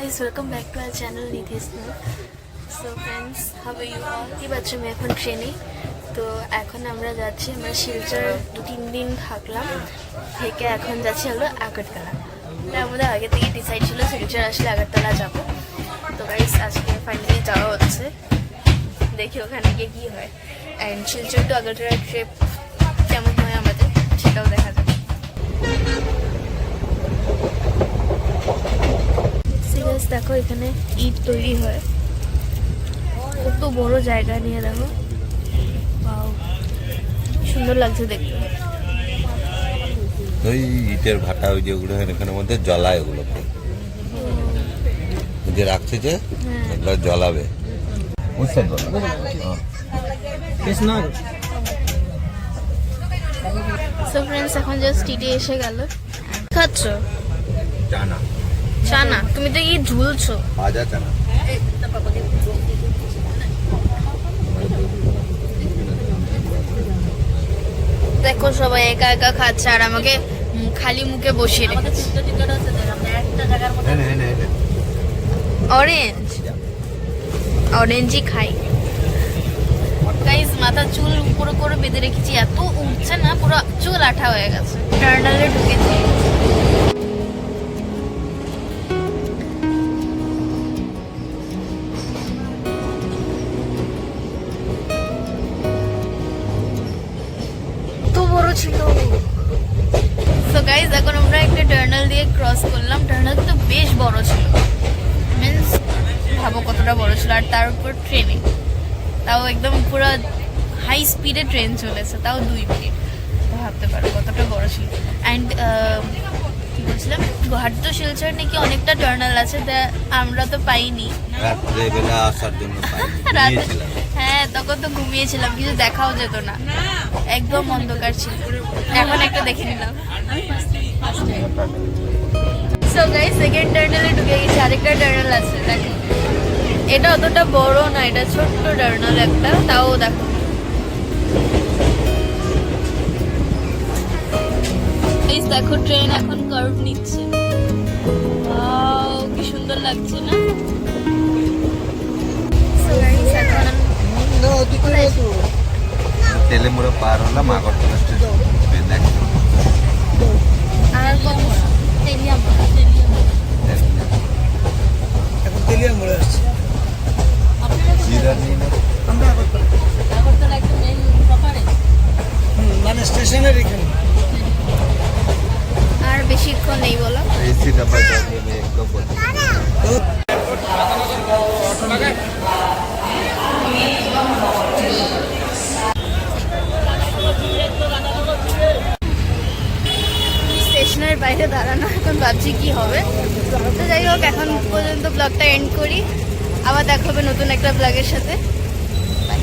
guys, welcome back to our channel Nidhi Snow. So friends, how are you all? কি বাচ্চা আমি এখন ট্রেনে তো এখন আমরা যাচ্ছি আমরা শিলচর 2-3 দিন থাকলাম থেকে এখন যাচ্ছি হলো আগরতলা আমাদের আগে থেকে ডিসাইড ছিল শিলচর আসলে আগরতলা যাব তো গাইস আজকে ফাইনালি যাওয়া হচ্ছে দেখি ওখানে গিয়ে কি হয় and Silchar to Agartala trip কেমন হয় আমাদের সেটাও দেখা যাবে সিরিয়াস দেখো এখানে ইট তৈরি হয় কত বড় জায়গা নিয়ে দেখো ওয়াও সুন্দর লাগছে দেখতে ওই ইটের ভাটা ওই যেগুলো এখানের মধ্যে জ্বলায় ওগুলো যে রাখছে যে এগুলো জ্বলাবে বুঝছেন সো ফ্রেন্ডস এখন জাস্ট টিটি এসে গেল খাচ্ছ চানা চানা তুমি তো কি ঝুলছো ভাজা চানা দেখো সবাই একা একা খাচ্ছে আর আমাকে খালি মুখে বসিয়ে রেখেছে অরেঞ্জ অরেঞ্জই খাই গাইস মাথা চুল উপরে করে বেঁধে রেখেছি এত উঠছে না পুরো চুল আঠা হয়ে গেছে টার্নালে ঢুকেছি ছিল সো গাইস এখন আমরা একটা টার্নাল দিয়ে ক্রস করলাম টার্নাল তো বেশ বড় ছিল মিন্স ভাবো কতটা বড় ছিল আর তার উপর ট্রেনে তাও একদম পুরো হাই স্পিডে ট্রেন চলেছে তাও 2 মিনিট তো ভাবতে পারো কতটা বড় ছিল অ্যান্ড কি বলছিলাম গুয়াহাটি তো শিলচর নাকি অনেকটা টার্নাল আছে তা আমরা তো পাইনি রাত্রেবেলা আসার জন্য হ্যাঁ তখন তো ঘুমিয়েছিলাম কিছু দেখাও যেত না একদম অন্ধকার ছিল এখন একটা দেখে নিলাম সো গাইস সেকেন্ড টার্নালে ঢুকে গেছি আরেকটা টার্নাল আছে দেখো এটা অতটা বড় না এটা ছোট্ট টার্নাল একটা তাও দেখো গাইস দেখো ট্রেন এখন কার্ভ নিচ্ছে ওয়াও কি সুন্দর লাগছে না সো গাইস এখন তেলেমুড়া পার হলাম আগরতলা স্টেশন আর কম তেলিয়াম এখন তেলিয়াম মোড়ে আসছে আমরা আগরতলা একটা মেইন প্রপারে মানে স্টেশনের এখানে আর বেশিক্ষণ নেই বলো এসি ডাব্বা যাবে একদম স্টেশনের বাইরে দাঁড়ানো এখন ভাবছি কি হবে তো যাই হোক এখন পর্যন্ত ব্লগটা এন্ড করি আবার দেখা হবে নতুন একটা ব্লগের সাথে বাই